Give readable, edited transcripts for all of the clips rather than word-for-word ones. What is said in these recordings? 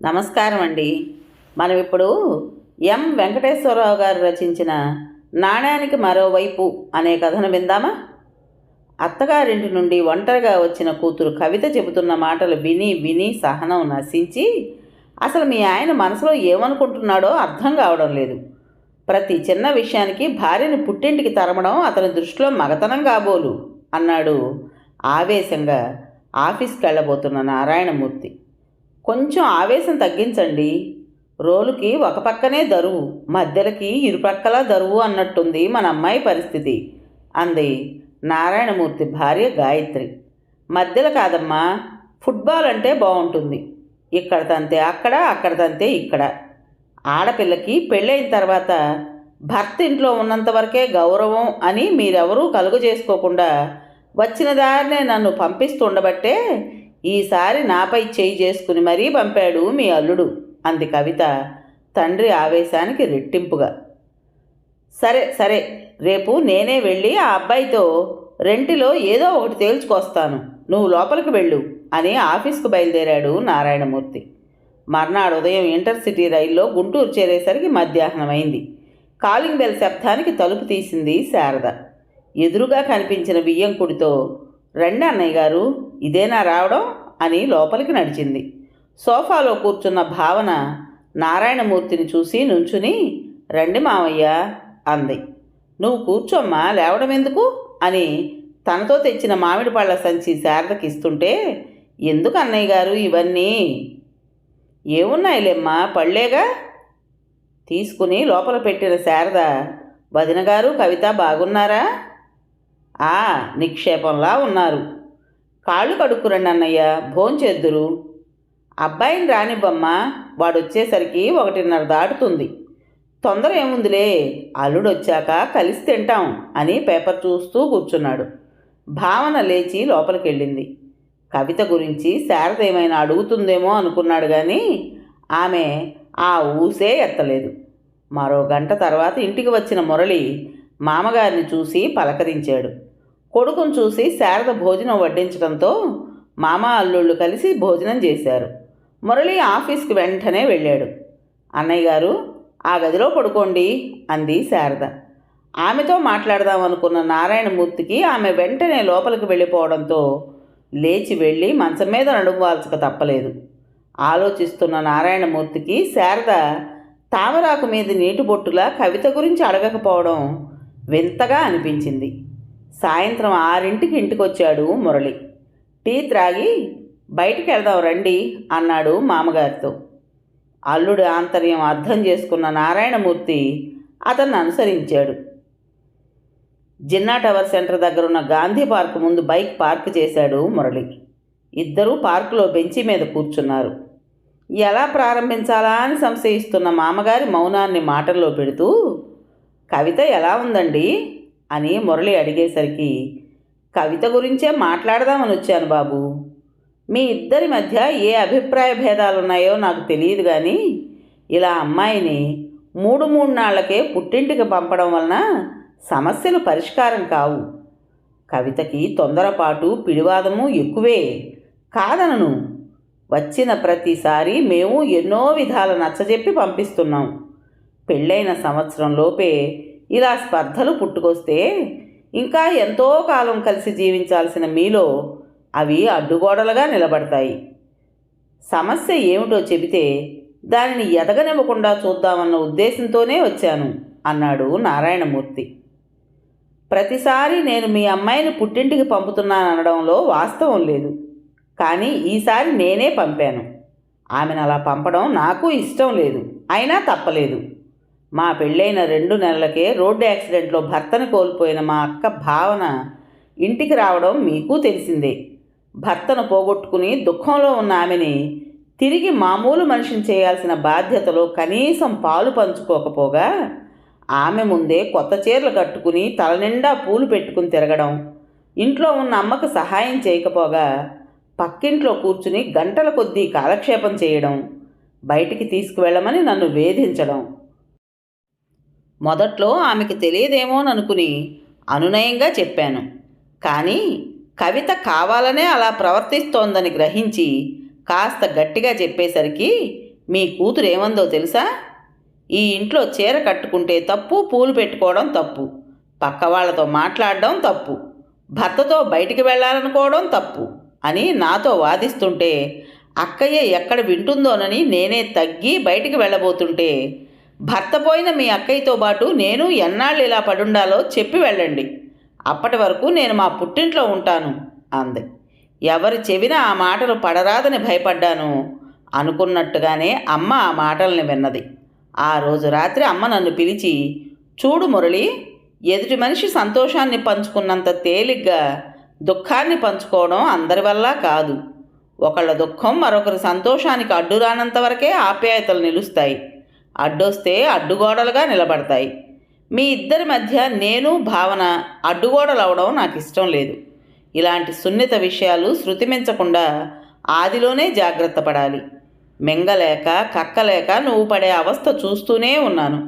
నమస్కారం అండి. మనం ఇప్పుడు ఎం వెంకటేశ్వరరావు గారు రచించిన నాణానికి మరోవైపు అనే కథను విందామా? అత్తగారింటి నుండి ఒంటరిగా వచ్చిన కూతురు కవిత చెబుతున్న మాటలు విని విని సహనం నశించి అసలు మీ ఆయన మనసులో ఏమనుకుంటున్నాడో అర్థం కావడం లేదు. ప్రతి చిన్న విషయానికి భార్యను పుట్టింటికి తరమడం అతని దృష్టిలో మగతనం కాబోలు అన్నాడు ఆవేశంగా ఆఫీస్కి వెళ్ళబోతున్న నారాయణమూర్తి. కొంచెం ఆవేశం తగ్గించండి. రోలుకి ఒక పక్కనే దరువు, మధ్యలకి ఇరుపక్కలా దరువు అన్నట్టుంది మన అమ్మాయి పరిస్థితి అంది నారాయణమూర్తి భార్య గాయత్రి. మధ్యలో కాదమ్మా, ఫుట్బాల్ అంటే బాగుంటుంది. ఇక్కడ తంతే అక్కడ, అక్కడ తంతే ఇక్కడ. ఆడపిల్లకి పెళ్ళైన తర్వాత భర్త ఇంట్లో ఉన్నంత వరకే గౌరవం అని మీరెవరూ కలుగు చేసుకోకుండా వచ్చిన దారినే నన్ను పంపిస్తుండబట్టే ఈసారి నాపై చేయి చేసుకుని మరీ పంపాడు మీ అల్లుడు అంది కవిత తండ్రి ఆవేశానికి రెట్టింపుగా. సరే సరే, రేపు నేనే వెళ్ళి ఆ అబ్బాయితో రెంటిలో ఏదో ఒకటి తేల్చుకొస్తాను, నువ్వు లోపలికి వెళ్ళు అని ఆఫీస్కు బయలుదేరాడు నారాయణమూర్తి. మర్నాడు ఉదయం ఇంటర్సిటీ రైల్లో గుంటూరు చేరేసరికి మధ్యాహ్నం అయింది. కాలింగ్ బెల్ శబ్దానికి తలుపు తీసింది శారద. ఎదురుగా కనిపించిన బియ్యంకుడితో, రండి అన్నయ్య గారు, ఇదేనా రావడం అని లోపలికి నడిచింది. సోఫాలో కూర్చున్న భావన నారాయణమూర్తిని చూసి నుంచుని, రండి మావయ్య అంది. నువ్వు కూర్చోమ్మా, లేవడం ఎందుకు అని తనతో తెచ్చిన మామిడి పళ్ళ సంచి శారదకి ఇస్తుంటే, ఎందుకు అన్నయ్య గారు ఇవన్నీ? ఏమున్నాయిలేమ్మా, పళ్ళేగా తీసుకుని లోపల పెట్టిన శారద, వదినగారు కవిత బాగున్నారా? నిక్షేపంలా ఉన్నారు. కాళ్ళు కడుక్కురండి అన్నయ్య, భోంచేద్దురు. అబ్బాయిని రానివ్వమ్మా, వాడొచ్చేసరికి 1:30 దాటుతుంది. తొందర ఏముందిలే, అల్లుడు వచ్చాక కలిసి తింటాం అని పేపర్ చూస్తూ కూర్చున్నాడు. భావన లేచి లోపలికి వెళ్ళింది. కవిత గురించి శారద ఏమైనా అడుగుతుందేమో అనుకున్నాడు కానీ ఆమె ఆ ఊసే ఎత్తలేదు. మరో గంట తర్వాత ఇంటికి వచ్చిన మురళి మామగారిని చూసి పలకరించాడు. కొడుకును చూసి శారద భోజనం వడ్డించడంతో మామ అల్లుళ్ళు కలిసి భోజనం చేశారు. మురళి ఆఫీస్కి వెంటనే వెళ్ళాడు. అన్నయ్య గారు, ఆ గదిలో పడుకోండి అంది శారద. ఆమెతో మాట్లాడదామనుకున్న నారాయణమూర్తికి ఆమె వెంటనే లోపలికి వెళ్ళిపోవడంతో లేచి వెళ్ళి మంచం మీద నడుమువాల్చక తప్పలేదు. ఆలోచిస్తున్న నారాయణమూర్తికి శారద తామరాకు మీద నీటి బొట్టులా కవిత గురించి అడగకపోవడం వింతగా అనిపించింది. సాయంత్రం 6ంటికి ఇంటికొచ్చాడు మురళి. టీ త్రాగి బయటికి వెళ్దాం రండి అన్నాడు మామగారితో. అల్లుడి ఆంతర్యం అర్థం చేసుకున్న నారాయణమూర్తి అతన్ని అనుసరించాడు. జిన్నా టవర్ సెంటర్ దగ్గరున్న గాంధీ పార్క్ ముందు బైక్ పార్క్ చేశాడు మురళి. ఇద్దరూ పార్కులో బెంచి మీద కూర్చున్నారు. ఎలా ప్రారంభించాలా అని సంశయిస్తున్న మామగారి మౌనాన్ని మాటల్లో పెడుతూ, కవిత ఎలా ఉందండి అని మురళి అడిగేసరికి, కవిత గురించే మాట్లాడదామని వచ్చాను బాబు. మీ ఇద్దరి మధ్య ఏ అభిప్రాయ భేదాలున్నాయో నాకు తెలియదు కానీ ఇలా అమ్మాయిని 3 నాళ్లకే పుట్టింటికి పంపడం వలన సమస్యలు పరిష్కారం కావు. కవితకి తొందరపాటు పిడివాదము ఎక్కువే, కాదనను. వచ్చిన ప్రతిసారి మేము ఎన్నో విధాల నచ్చజెప్పి పంపిస్తున్నాం. పెళ్ళైన సంవత్సరంలోపే ఇలా స్పర్ధలు పుట్టుకొస్తే ఇంకా ఎంతో కాలం కలిసి జీవించాల్సిన మీలో అవి అడ్డుగోడలుగా నిలబడతాయి. సమస్య ఏమిటో చెబితే దానిని ఎదగనివ్వకుండా చూద్దామన్న ఉద్దేశంతోనే వచ్చాను అన్నాడు నారాయణమూర్తి. ప్రతిసారి నేను మీ అమ్మాయిని పుట్టింటికి పంపుతున్నాననడంలో వాస్తవం లేదు, కానీ ఈసారి నేనే పంపాను. ఆమెను అలా పంపడం నాకు ఇష్టం లేదు, అయినా తప్పలేదు. మా పెళ్ళైన 2 నెలలకే రోడ్డు యాక్సిడెంట్లో భర్తను కోల్పోయిన మా అక్క భావన ఇంటికి రావడం మీకు తెలిసిందే. భర్తను పోగొట్టుకుని దుఃఖంలో ఉన్న ఆమెని తిరిగి మామూలు మనిషిని చేయాల్సిన బాధ్యతలో కనీసం పాలు పంచుకోకపోగా ఆమె ముందే కొత్త చీరలు కట్టుకుని తలనిండా పూలు పెట్టుకుని తిరగడం, ఇంట్లో ఉన్న అమ్మకు సహాయం చేయకపోగా పక్కింట్లో కూర్చుని గంటల కొద్దీ కాలక్షేపం చేయడం, బయటికి తీసుకువెళ్ళమని నన్ను వేధించడం. మొదట్లో ఆమెకి తెలియదేమోననుకుని అనునయంగా చెప్పాను, కానీ కవిత కావాలనే అలా ప్రవర్తిస్తోందని గ్రహించి కాస్త గట్టిగా చెప్పేసరికి మీ కూతురు ఏమందో తెలుసా? ఈ ఇంట్లో చీర కట్టుకుంటే తప్పు, పూలు పెట్టుకోవడం తప్పు, పక్క వాళ్ళతో మాట్లాడడం తప్పు, భర్తతో బయటికి వెళ్ళాలనుకోవడం తప్పు అని నాతో వాదిస్తుంటే అక్కయ్య ఎక్కడ వింటుందోనని నేనే తగ్గి బయటికి వెళ్ళబోతుంటే, భర్త పోయిన మీ అక్కయ్యతో పాటు నేను ఎన్నాళ్ళు ఇలా పడుండాలో చెప్పి వెళ్ళండి, అప్పటి వరకు నేను మా పుట్టింట్లో ఉంటాను అంది. ఎవరి చెవిన ఆ మాటలు పడరాదని భయపడ్డాను. అనుకున్నట్టుగానే అమ్మ ఆ మాటల్ని విన్నది. ఆ రోజు రాత్రి అమ్మ నన్ను పిలిచి, చూడు మురళి, ఎదుటి మనిషి సంతోషాన్ని పంచుకున్నంత తేలిగ్గా దుఃఖాన్ని పంచుకోవడం అందరి వల్ల కాదు. ఒకళ్ళ దుఃఖం మరొకరి సంతోషానికి అడ్డు రానంత వరకే ఆప్యాయతలు నిలుస్తాయి. అడ్డొస్తే అడ్డుగోడలుగా నిలబడతాయి. మీ ఇద్దరి మధ్య నేను భావన అడ్డుగోడలు అవడం నాకు ఇష్టం లేదు. ఇలాంటి సున్నిత విషయాలు శృతిమించకుండా ఆదిలోనే జాగ్రత్త పడాలి. మింగలేక కక్కలేక నువ్వు పడే అవస్థ చూస్తూనే ఉన్నాను.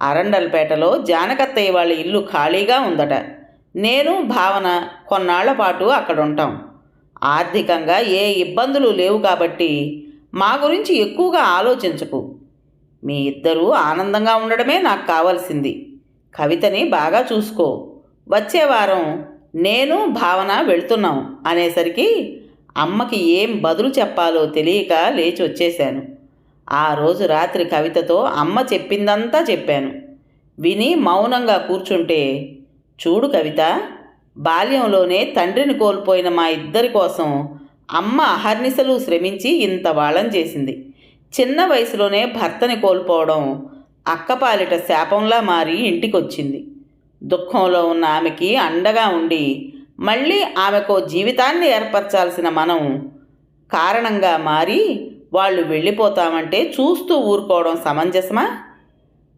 అరండల్పేటలో జానకత్తయ్య వాళ్ళ ఇల్లు ఖాళీగా ఉందట. నేను భావన కొన్నాళ్ల పాటు అక్కడ ఉంటాం. ఆర్థికంగా ఏ ఇబ్బందులు లేవు కాబట్టి మా గురించి ఎక్కువగా ఆలోచించకు. మీ ఇద్దరూ ఆనందంగా ఉండడమే నాకు కావాల్సింది. కవితని బాగా చూసుకో. వచ్చే వారం నేను భావన వెళ్తున్నాం అనేసరికి అమ్మకి ఏం బదులు చెప్పాలో తెలియక లేచి వచ్చేశాను. ఆ రోజు రాత్రి కవితతో అమ్మ చెప్పిందంతా చెప్పాను. విని మౌనంగా కూర్చుంటే, చూడు కవిత, బాల్యంలోనే తండ్రిని కోల్పోయిన మా ఇద్దరి కోసం అమ్మ అహర్నిశలు శ్రమించి ఇంత వాళ్ళం చేసింది. చిన్న వయసులోనే భర్తని కోల్పోవడం అక్కపాలిట శాపంలా మారి ఇంటికొచ్చింది. దుఃఖంలో ఉన్న ఆమెకి అండగా ఉండి మళ్ళీ ఆమెకో జీవితాన్ని ఏర్పరచాల్సిన మనం కారణంగా మారి వాళ్ళు వెళ్ళిపోతామంటే చూస్తూ ఊరుకోవడం సమంజసమా?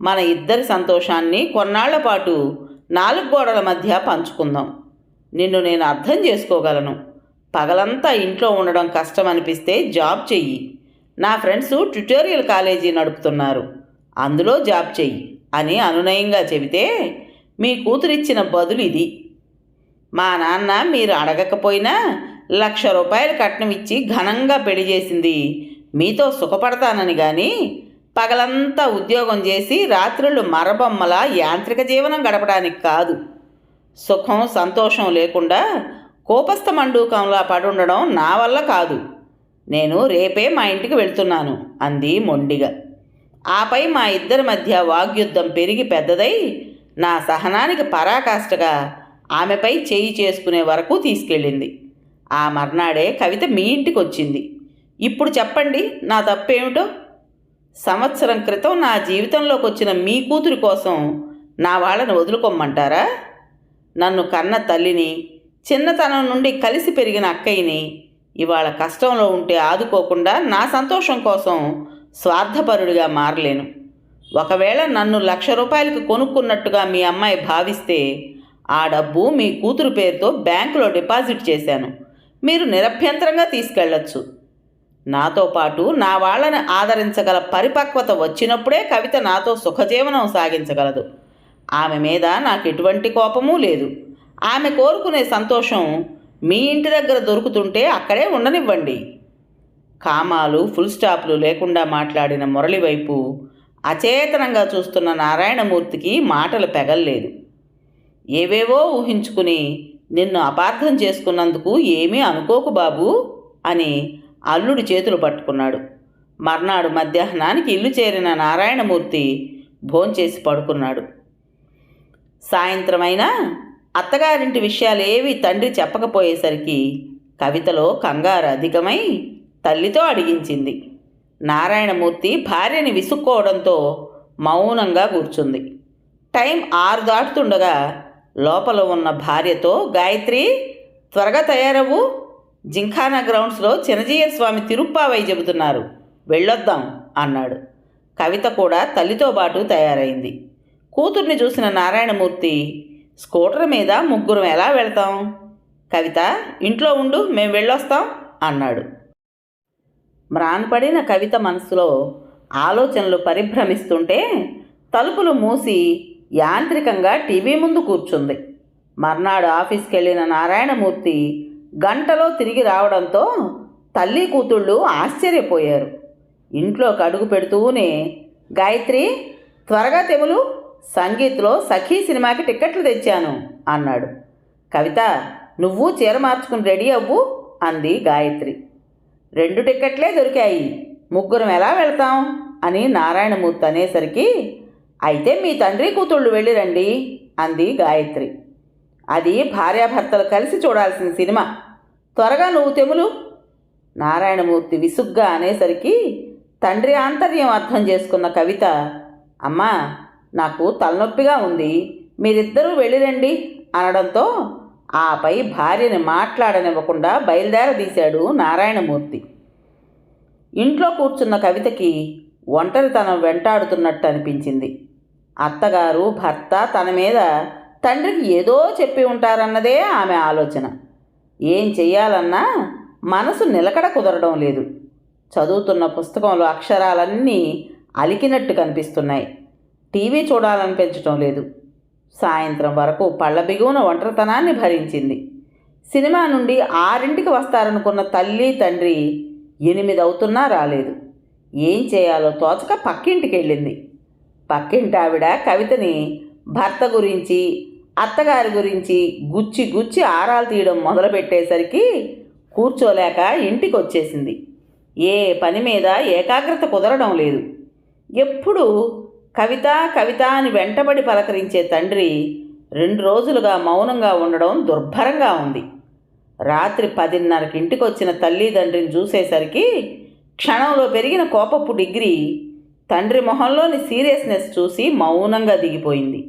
మన ఇద్దరి సంతోషాన్ని కొన్నాళ్ల పాటు 4 గోడల మధ్య పంచుకుందాం. నిన్ను నేను అర్థం చేసుకోగలను. పగలంతా ఇంట్లో ఉండడం కష్టం అనిపిస్తే జాబ్ చెయ్యి. నా ఫ్రెండ్స్ ట్యుటోరియల్ కాలేజీ నడుపుతున్నారు, అందులో జాబ్ చెయ్యి అని అనునయంగా చెబితే మీ కూతురిచ్చిన బదులు ఇది. మా నాన్న మీరు అడగకపోయినా ₹1,00,000 కట్నం ఇచ్చి ఘనంగా పెళ్లి చేసింది మీతో సుఖపడతానని. కానీ పగలంతా ఉద్యోగం చేసి రాత్రుళ్ళు మరబొమ్మల యాంత్రిక జీవనం గడపడానికి కాదు. సుఖం సంతోషం లేకుండా కోపస్థ మండూకంలా పడుండడం నా వల్ల కాదు. నేను రేపే మా ఇంటికి వెళ్తున్నాను అంది మొండిగా. ఆపై మా ఇద్దరి మధ్య వాగ్యుద్ధం పెరిగి పెద్దదై నా సహనానికి పరాకాష్ఠగా ఆమెపై చేయి చేసుకునే వరకు తీసుకెళ్ళింది. ఆ మర్నాడే కవిత మీ ఇంటికి వచ్చింది. ఇప్పుడు చెప్పండి నా తప్పేమిటో? సంవత్సరం క్రితం నా జీవితంలోకి వచ్చిన మీ కూతురి కోసం నా వాళ్ళని వదులుకోమ్మంటారా? నన్ను కన్న తల్లిని, చిన్నతనం నుండి కలిసి పెరిగిన అక్కయ్యని ఇవాళ కష్టంలో ఉంటే ఆదుకోకుండా నా సంతోషం కోసం స్వార్థపరుడిగా మారలేను. ఒకవేళ నన్ను ₹1,00,000 కొనుక్కున్నట్టుగా మీ అమ్మాయి భావిస్తే ఆ డబ్బు మీ కూతురు పేరుతో బ్యాంకులో డిపాజిట్ చేశాను. మీరు నిరభ్యంతరంగా తీసుకెళ్లొచ్చు. నాతో పాటు నా వాళ్ళని ఆదరించగల పరిపక్వత వచ్చినప్పుడే కవిత నాతో సుఖజీవనం సాగించగలదు. ఆమె మీద నాకు ఎటువంటి కోపమూ లేదు. ఆమె కోరుకునే సంతోషం మీ ఇంటి దగ్గర దొరుకుతుంటే అక్కడే ఉండనివ్వండి. కామాలు ఫుల్ స్టాప్లు లేకుండా మాట్లాడిన మురళి వైపు అచేతనంగా చూస్తున్న నారాయణమూర్తికి మాటలు పెగల్లేదు. ఏవేవో ఊహించుకుని నిన్ను అపార్థం చేసుకున్నందుకు ఏమీ అనుకోకు బాబూ అని అల్లుడి చేతులు పట్టుకున్నాడు. మర్నాడు మధ్యాహ్నానికి ఇల్లు చేరిన నారాయణమూర్తి భోంచేసి పడుకున్నాడు. సాయంత్రమైనా అత్తగారింటి విషయాలేవి తండ్రి చెప్పకపోయేసరికి కవితలో కంగారు అధికమై తల్లితో అడిగించింది. నారాయణమూర్తి భార్యని విసుక్కోవడంతో మౌనంగా కూర్చుంది. టైం 6 దాటుతుండగా లోపల ఉన్న భార్యతో, గాయత్రి త్వరగా తయారవ్వు, జింఖానా గ్రౌండ్స్లో చినజీయ స్వామి తిరుప్పావై చెబుతున్నారు, వెళ్ళొద్దాం అన్నాడు. కవిత కూడా తల్లితో పాటు తయారైంది. కూతుర్ని చూసిన నారాయణమూర్తి, స్కూటర్ మీద 3 ఎలా వెళ్తాం? కవిత ఇంట్లో ఉండు, మేము వెళ్ళొస్తాం అన్నాడు. మ్రాన్పడిన కవిత మనసులో ఆలోచనలు పరిభ్రమిస్తుంటే తలుపులు మూసి యాంత్రికంగా టీవీ ముందు కూర్చుంది. మర్నాడు ఆఫీస్కి వెళ్ళిన నారాయణమూర్తి గంటలో తిరిగి రావడంతో తల్లి కూతుళ్ళు ఆశ్చర్యపోయారు. ఇంట్లోకి అడుగు పెడుతూనే, గాయత్రి, త్వరగా తెములు, సంగీత్లో సఖీ సినిమాకి టిక్కెట్లు తెచ్చాను అన్నాడు. కవిత, నువ్వు చీర మార్చుకుని రెడీ అవ్వు అంది గాయత్రి. 2 టిక్కెట్లే దొరికాయి, ముగ్గురం ఎలా వెళ్తాం అని నారాయణమూర్తి అనేసరికి, అయితే మీ తండ్రి కూతుళ్ళు వెళ్ళిరండి అంది గాయత్రి. అది భార్యాభర్తలు కలిసి చూడాల్సిన సినిమా, త్వరగా నువ్వు తెములు. నారాయణమూర్తి విసుగ్గా అనేసరికి తండ్రి ఆంతర్యం అర్థం చేసుకున్న కవిత, అమ్మా, నాకు తలనొప్పిగా ఉంది, మీరిద్దరూ వెళ్ళిరండి అనడంతో ఆపై భార్యని మాట్లాడనివ్వకుండా బయలుదేరదీశాడు నారాయణమూర్తి. ఇంట్లో కూర్చున్న కవితకి ఒంటరితనం వెంటాడుతున్నట్టు అనిపించింది. అత్తగారు, భర్త తన మీద తండ్రికి ఏదో చెప్పి ఉంటారన్నదే ఆమె ఆలోచన. ఏం చెయ్యాలన్నా మనసు నిలకడ కుదరడం లేదు. చదువుతున్న పుస్తకంలో అక్షరాలన్నీ అలికినట్టు కనిపిస్తున్నాయి. టీవీ చూడాలనిపించటం లేదు. సాయంత్రం వరకు పళ్ళ బిగువున ఒంటరితనాన్ని భరించింది. సినిమా నుండి 6ంటికి వస్తారనుకున్న తల్లి తండ్రి 8 అవుతున్నా రాలేదు. ఏం చేయాలో తోచక పక్కింటికి వెళ్ళింది. పక్కింటి ఆవిడ కవితని భర్త గురించి, అత్తగారి గురించి గుచ్చి గుచ్చి ఆరాలు తీయడం మొదలుపెట్టేసరికి కూర్చోలేక ఇంటికి వచ్చేసింది. ఏ పని మీద ఏకాగ్రత కుదరడం లేదు. ఎప్పుడు కవిత కవిత అని వెంటబడి పలకరించే తండ్రి 2 రోజులుగా మౌనంగా ఉండడం దుర్భరంగా ఉంది. రాత్రి 10:30కి ఇంటికి వచ్చిన తల్లిదండ్రిని చూసేసరికి క్షణంలో పెరిగిన కోపపు డిగ్రీ తండ్రి మొహంలోని సీరియస్నెస్ చూసి మౌనంగా దిగిపోయింది.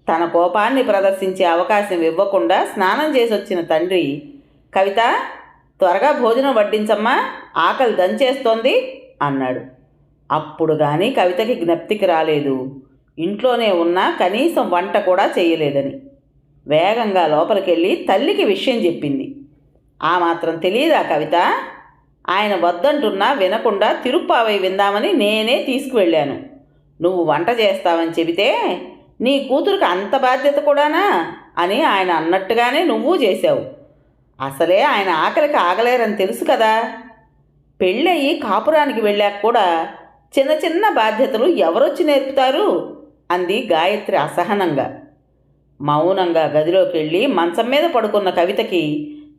తన కోపాన్ని ప్రదర్శించే అవకాశం ఇవ్వకుండా స్నానం చేసి వచ్చిన తండ్రి, కవిత, త్వరగా భోజనం వడ్డించమ్మా, ఆకలి దంచేస్తోంది అన్నాడు. అప్పుడు కానీ కవితకి జ్ఞప్తికి రాలేదు ఇంట్లోనే ఉన్నా కనీసం వంట కూడా చేయలేదని. వేగంగా లోపలికెళ్ళి తల్లికి విషయం చెప్పింది. ఆ మాత్రం తెలియదా కవిత? ఆయన వద్దంటున్నా వినకుండా తిరుప్పావై విందామని నేనే తీసుకువెళ్ళాను. నువ్వు వంట చేస్తావని చెబితే నీ కూతురికి అంత బాధ్యత కూడానా అని ఆయన అన్నట్టుగానే నువ్వు చేశావు. అసలే ఆయన ఆకలికి ఆగలేరని తెలుసు కదా. పెళ్ళయి కాపురానికి వెళ్ళాక కూడా చిన్న చిన్న బాధ్యతలు ఎవరొచ్చి నేర్పుతారు అంది గాయత్రి అసహనంగా. మౌనంగా గదిలోకి వెళ్ళి మంచం మీద పడుకున్న కవితకి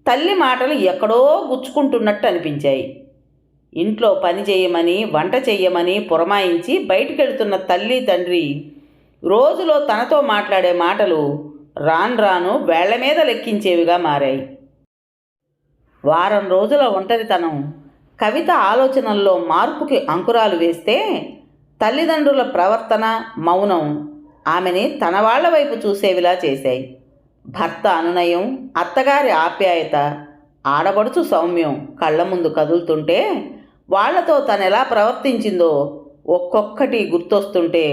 తల్లి మాటలు ఎక్కడో గుచ్చుకుంటున్నట్టు అనిపించాయి. ఇంట్లో పని చేయమని, వంట చెయ్యమని పురమాయించి బయటికెళ్తున్న తల్లి తండ్రి రోజులో తనతో మాట్లాడే మాటలు రాను రాను వేళ్ల మీద లెక్కించేవిగా మారాయి. వారం రోజుల ఒంటరితనం కవిత ఆలోచనల్లో మార్పుకి అంకురాలు వేస్తే, తల్లిదండ్రుల ప్రవర్తన, మౌనం ఆమెని తన వాళ్ల వైపు చూసేవిలా చేశాయి. భర్త అనునయం, అత్తగారి ఆప్యాయత, ఆడబడుచు సౌమ్యం కళ్ళ ముందు కదులుతుంటే వాళ్లతో తనెలా ప్రవర్తించిందో ఒక్కొక్కటి గుర్తొస్తుంటే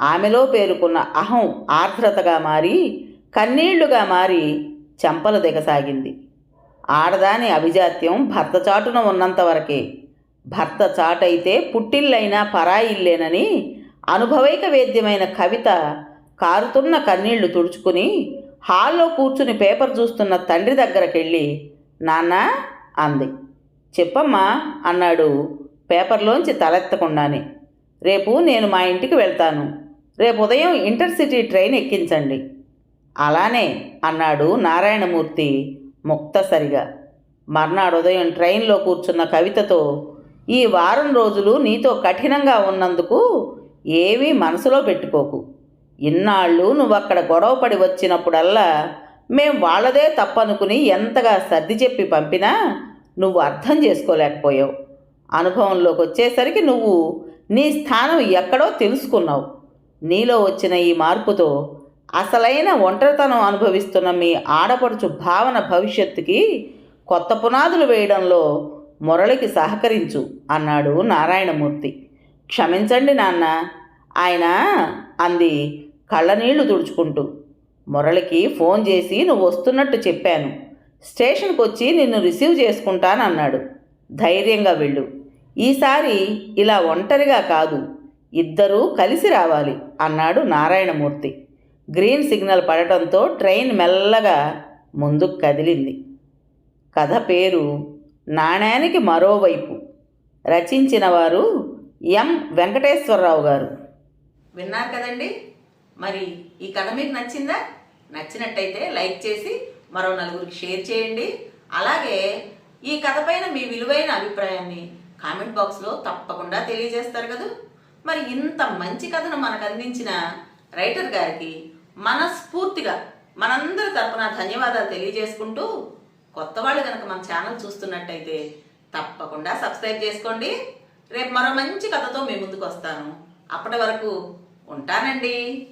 ఆమెలో పేరుకున్న అహం ఆర్ద్రతగా మారి, కన్నీళ్లుగా మారి చెంపలు దిగసాగింది. ఆడదాని అభిజాత్యం భర్త చాటున ఉన్నంతవరకే. భర్త చాటైతే పుట్టిల్లైనా పరాయిల్లేనని అనుభవైక వేద్యమైన కవిత కారుతున్న కన్నీళ్లు తుడుచుకుని హాల్లో కూర్చుని పేపర్ చూస్తున్న తండ్రి దగ్గరకెళ్ళి, నాన్న అంది. చెప్పమ్మా అన్నాడు పేపర్లోంచి తలెత్తకుండానే. రేపు నేను మా ఇంటికి వెళ్తాను. రేపు ఉదయం ఇంటర్సిటీ ట్రైన్ ఎక్కించండి. అలానే అన్నాడు నారాయణమూర్తి ముక్తసరిగా. మర్నాడు ఉదయం ట్రైన్లో కూర్చున్న కవితతో, ఈ వారం రోజులు నీతో కఠినంగా ఉన్నందుకు ఏమీ మనసులో పెట్టుకోకు. ఇన్నాళ్ళు నువ్వక్కడ గొడవపడి వచ్చినప్పుడల్లా మేం వాళ్ళదే తప్పనుకుని ఎంతగా సర్ది చెప్పి పంపినా నువ్వు అర్థం చేసుకోలేకపోయావు. అనుభవంలోకి వచ్చేసరికి నువ్వు నీ స్థానం ఎక్కడో తెలుసుకున్నావు. నీలో వచ్చిన ఈ మార్పుతో అసలైన ఒంటరితనం అనుభవిస్తున్న మీ ఆడపడుచు భావన భవిష్యత్తుకి కొత్త పునాదులు వేయడంలో మురళికి సహకరించు అన్నాడు నారాయణమూర్తి. క్షమించండి నాన్న ఆయన అంది కళ్ళనీళ్లు తుడుచుకుంటూ. మురళికి ఫోన్ చేసి నువ్వు వస్తున్నట్టు చెప్పాను. స్టేషన్కి వచ్చి నిన్ను రిసీవ్ చేసుకుంటానన్నాడు. ధైర్యంగా వెళ్ళు. ఈసారి ఇలా ఒంటరిగా కాదు, ఇద్దరూ కలిసి రావాలి అన్నాడు నారాయణమూర్తి. గ్రీన్ సిగ్నల్ పడటంతో ట్రైన్ మెల్లగా ముందుకు కదిలింది. కథ పేరు నాణేనికి మరోవైపు. రచించిన వారు ఎం వెంకటేశ్వరరావు గారు. విన్నారు కదండి. మరి ఈ కథ మీకు నచ్చిందా? నచ్చినట్టయితే లైక్ చేసి మరో నలుగురికి షేర్ చేయండి. అలాగే ఈ కథ పైన మీ విలువైన అభిప్రాయాన్ని కామెంట్ బాక్స్లో తప్పకుండా తెలియజేస్తారు కదా. మరి ఇంత మంచి కథను మనకు అందించిన రైటర్ గారికి మనస్ఫూర్తిగా మనందరి తరపున ధన్యవాదాలు తెలియజేసుకుంటూ, కొత్త వాళ్ళు కనుక మన ఛానల్ చూస్తున్నట్టయితే తప్పకుండా సబ్స్క్రైబ్ చేసుకోండి. రేపు మరో మంచి కథతో మీ ముందుకు వస్తాను. అప్పటి వరకు ఉంటానండి.